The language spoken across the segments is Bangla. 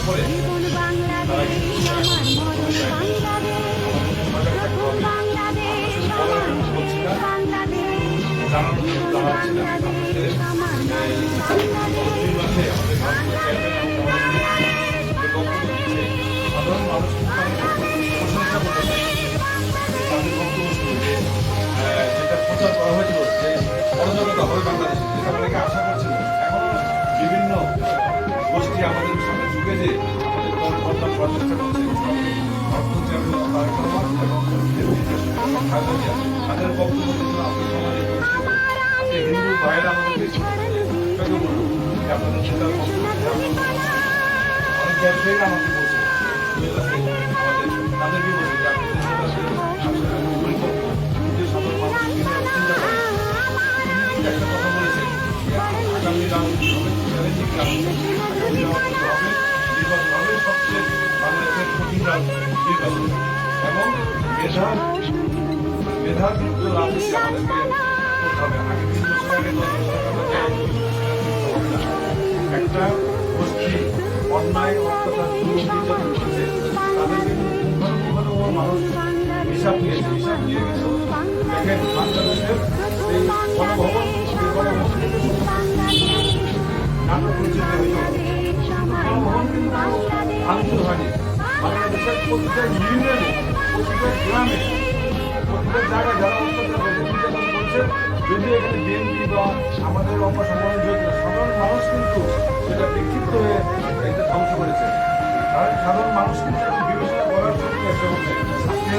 পরে তারা কিন্তু বলছি না, জানানোর জন্য তারা ছিলেন দুই মাসে আমাদের সাধারণ মানুষ প্রশংসা করতে চায় তাদের বক্তব্য শুনে যেটা প্রচার করা হয়েছিল যে অরাজকতা হবে বাংলাদেশে, যেটা অনেকে আশা করছিল। এখনো বিভিন্ন গোষ্ঠী আমাদের সামনে ঝুঁকে যে আমাদের দলের বদনাম করার চেষ্টা করছে, তাদের বক্তব্য কিন্তু আপনার সমাজে হিন্দু ভাইয়েরা আমাদের আপনাদের সেটার অনেক ব্যবসায়ীরা আমাকে বলছে, তাদেরকে বলছে যে আপনাদের পরিপক্ষ যে সাধারণ মানুষ চিন্তা করে একটা কথা বলেছেন আগামী রাজনীতি হবে, চ্যালেঞ্জিং রাজনীতি হবে, নির্বাচন হবে সবচেয়ে বাংলাদেশের কঠিন নির্বাচন এবং মেধাযুক্ত রাজনীতি আমাদেরকে করতে হবে। আগে 3 বছর আগে 10 বছর আগে একটা গোষ্ঠী অন্যায় অত্যাচার নির্যাতন করেছে, তাদেরকে মানুষ হিসাব নিয়েছে। হিসাব নিয়ে কিন্তু দেখেন বাংলাদেশের এই গণভবন নাটক পরিচিত হইল, গণভবন কিন্তু ভাঙচুর হয়নি। বাংলাদেশের প্রতিটা ইউনিয়নে, প্রতিটা গ্রামে, প্রতিটা জায়গায় যারা অত্যাচার নির্যাতন করছে, যদি এখানে বিএনপি বা আমাদের অপসংগঠন জড়িত সাধারণ মানুষ কিন্তু সেটা বিক্ষিপ্ত হয়ে এটা ধ্বংস করেছে। সাধারণ মানুষ কিন্তু এখন বিবেচনা করার জন্য এসে বলছে আজকে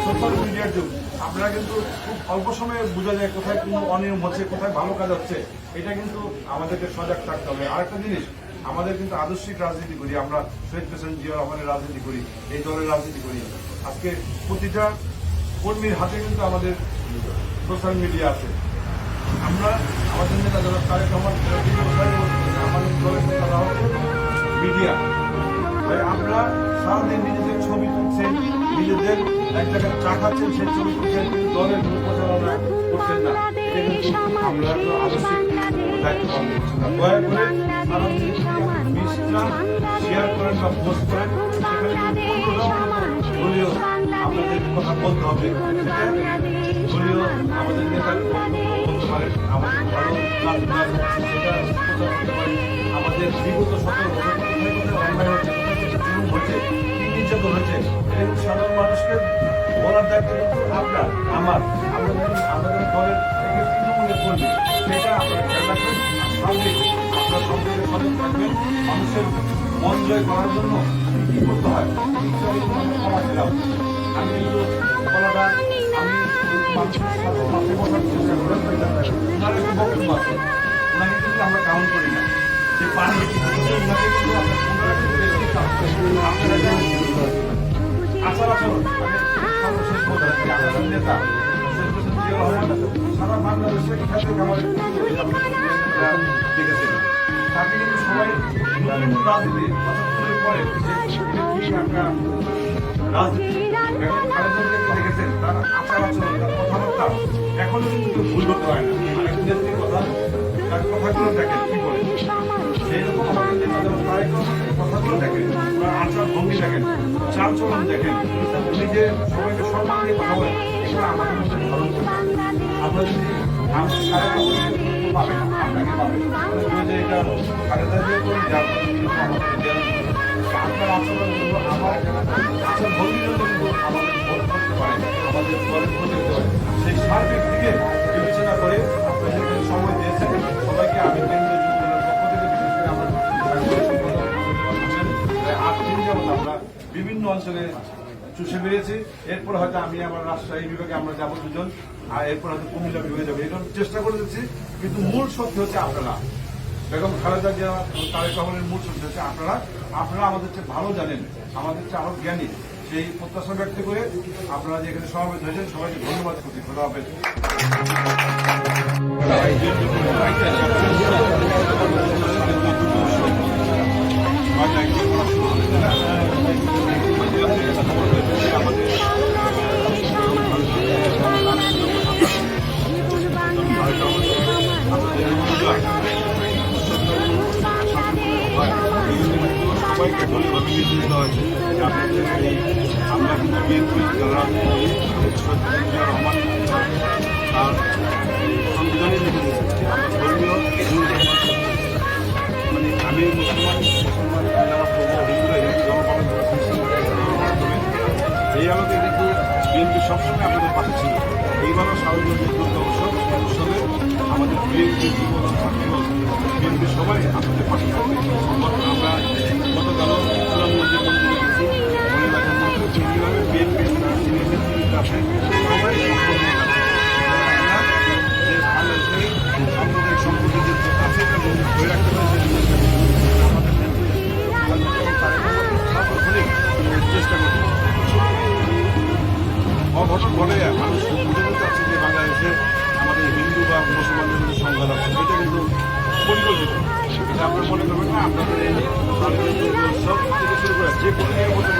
সোশ্যাল মিডিয়ার যুগ, আপনারা কিন্তু খুব অল্প সময়ে বোঝা যায় কোথায় কোনো অনিয়ম হচ্ছে, কোথায় ভালো কাজ হচ্ছে। এটা কিন্তু আমাদেরকে সজাগ থাকতে হবে। আরেকটা জিনিস, আমাদের কিন্তু আদর্শিক রাজনীতি করি, আমরা শহীদ প্রেসিডেন্ট জিয়া রহমানের রাজনীতি করি, এই দলের রাজনীতি করি। আজকে প্রতিটা কর্মীর হাতে কিন্তু আমাদের সোশ্যাল মিডিয়া আছে। আমরা আমাদের নেতা যারা তারেক রহমান আমাদের দলের নেতারা হচ্ছে মিডিয়া। তাই আমরা সারাদিন নিজেদের ছবি তুলছেন, নিজেদের এক জায়গায় চা খাচ্ছেন, সেই ছবি তুলছেন, কিন্তু দলের প্রচারণা করছেন না। আমরা আদর্শিক দায়িত্ব পালন করছি না। দয়া করে সারাদিন মিসটা শেয়ার করেন বা পোস্ট করেন, সেখানে দলীয় আপনাদের কথা বলতে হবে, দলীয় আমাদের নেতার বলতে পারেন, আমাদের ভালো কাজ সেটা প্রচার করতে পারেন। আমাদের বিগত 17 বছর কোথায় কোথায় অন্যায় হচ্ছে, কোথায় কোথায় জুলুম হচ্ছে, কি নির্যাতন হচ্ছে, এই সাধারণ মানুষকে বলার দায়িত্ব কিন্তু আপনার আমার, আমাদের দলের থেকে তৃণমূলের কর্মী, সেটা আপনারা খেয়াল রাখবেন। সামনে আপনার সম্পর্কে সচেতন থাকবেন। মানুষের মন জয় করার জন্য কি করতে হয়, ক্ষমা ছিলাম আমি কিন্তু বলাটা আমি মানুষের সাথে মাঠে বসার চেষ্টা করেন, ওনার একটু বক্তব্য আছে, ওনাকে কিন্তু আমরা কাউন্ট করি না। যে পানি ওনাকে কিন্তু আপনারা আচার আচরণ সর্বশেষ বোঝা আপনাদের নেতা সারা বাংলাদেশের খ্যাতি আমাদের দেখেছেন। তাকে কিন্তু সবাই নতুন রাজনীতি পরে একটা রাজনীতি দেখেছেন, তার আচার আচরণ, তার কথাবার্তা এখনো কিন্তু ভুল করতে হয় না। আরেক নেত্রীর কথা, তার কথাগুলো দেখেন কি বলে, সেই রকম আমাদের নেতা যেমন তারেক রহমানের কথাগুলো দেখেন, তার আচার ভঙ্গি দেখেন, চাল চলন দেখেন, উনি যে সবাইকে সম্মান দিয়ে কথা বলেন, এগুলো আমাদের মধ্যে ধরন করবে। আমরা যদি পাবেন আপনাকে পাবেন যে এটা খালেদা দিয়ে করি, যার আপনার আচরণগুলো আমার আচরণ ভঙ্গির জন্য কিন্তু আমাদের ভোট করতে পারে, আমাদের দলের ভোট দিতে পারে। সেই সার্বিক দিকে বিবেচনা করে আপনাদের সময় দিয়েছেন সবাইকে। আমি কেন্দ্রীয় যুবদলের পক্ষ থেকে বিশেষ করে আমরা 8 দিন যাবত আমরা বিভিন্ন অঞ্চলে চুষে বেরিয়েছি। এরপর হয়তো আমি আমার রাজশাহী বিভাগে আমরা যাবো 2 জন, আর এরপর হয়তো কুমিল্লা বিভাগে যাবো। এটা চেষ্টা করে দিচ্ছি, কিন্তু মূল শক্তি হচ্ছে আপনারা। বেগম খালেদা জিয়া, তারেক রহমানের মূল শক্তি হচ্ছে আপনারা। আপনারা আমাদের চেয়ে ভালো জানেন, আমাদের চেয়ে আরো জ্ঞানী। সেই প্রত্যাশা ব্যক্ত করে আপনারা যে এখানে সমাবেত হয়েছেন সবাইকে ধন্যবাদ করছি। খোদা হাফেজ। সবাইকে দলীয়ভাবে নির্দেশ দেওয়া হয়েছে যে আপনাদের এই আমরা কিন্তু বিএনপি যারা রহমান তার সংবিধানে লিখে দিয়েছে আমরা ধর্মীয় মানে আমি মুসলমান যারা পড়বো হিন্দুরা জনপালন এই আলোকে কিন্তু বিএনপি সবসময় আপনাদের পাশে ছিল। এইবারও স্বাভাবিক উৎসবে আমাদের বিএনপি যুবদল ছাত্রদল বিএনপি সবাই আপনাদের পাশে থাকবে। আমরা গতকালও সুনামগঞ্জের মন্দিরে গেছি, মনে রাখার মন্দিরে এইভাবে বিএনপির সিনিয়র নেতৃত্ব আছে সবাই যে বাংলাদেশে সাম্প্রদায়িক সম্পত্তি যে আছে ধরে রাখতে পারে সেই জিনিসটা আমাদের চেষ্টা করতে অঘটন ঘটে মানুষ বুঝতে চাচ্ছে যে বাংলাদেশে আমাদের হিন্দু বা মুসলমানদের মধ্যে সংঘাত আছে, এটা কিন্তু পরিকল্পিত। এটা আপনারা মনে করবেন না আপনাদের এই সব থেকে শুরু করে যে কোনো নিয়ে বলতে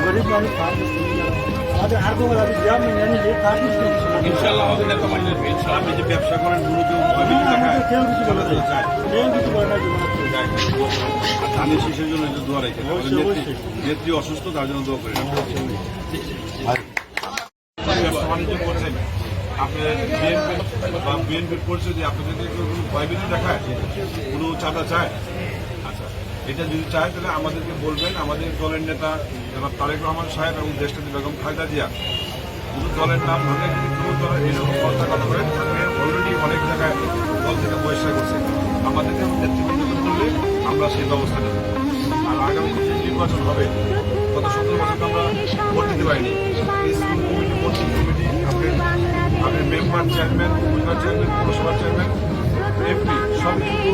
गरीब মানুষ আমাদের আর কোনো গ্রাম ইনশাল্লাহ হবে না। আপনি যে ব্যবসা করেন মূলত কেউ কিছু বলে চায় কেউ কিছু বলে না। আর ধানের শীষের জন্য একটু দোয়া রেখে নেত্রী অসুস্থ তার জন্য দোয়া করি ব্যবসা বাণিজ্য করছেন আপনার বিএনপির পরিচয় দিয়ে আপনাদেরকে কোনো ভয়ভীতি দেখায় কোনো চাঁদা চায়? আচ্ছা, এটা যদি চায় তাহলে আমাদেরকে বলবেন। আমাদের দলের নেতা জনাব তারেক রহমান সাহেব এবং দেশনেত্রী বেগম খালেদা জিয়া কোনো দলের নাম ধরে যদি কোনো দলের এরকম কথা করেন তাহলে অলরেডি অনেক জায়গায় দল থেকে বহিষ্কার করছে। আমাদেরকে নেতৃবৃন্দ করলে আমরা সেই ব্যবস্থা নেব। আর আগামীতে যে নির্বাচন হবে গত 17 বছর আমরা ভোট দিতে পারিনি। স্কুল কমিটি, মসজিদ কমিটি, আপনার মেম্বার চেয়ারম্যান, উপজেলা চেয়ারম্যান, পৌরসভার চেয়ারম্যান, এমপি সব কিন্তু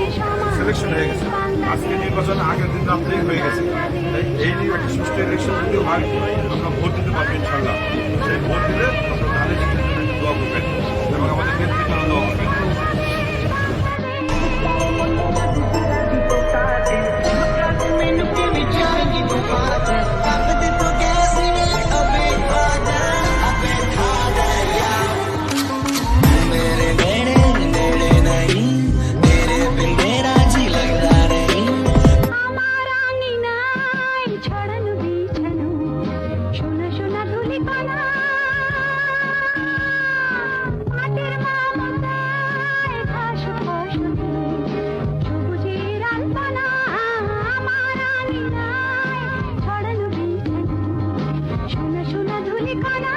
সিলেকশন হয়ে গেছে। আজকে নির্বাচন আগের দিন রাত্রেই হয়ে গেছে। তাই এই নিয়ে একটা সুষ্ঠু ইলেকশন যদি হয় আমরা ভোট দিতে পারবো ইনশাল্লাহ। সেই ভোট দিলে আমরা ধানের শীষের জন্য একটু দোয়া করবেন এবং আমাদের নেত্রীর জন্য দোয়া করবেন। সোনা সোনা ধুলি কানা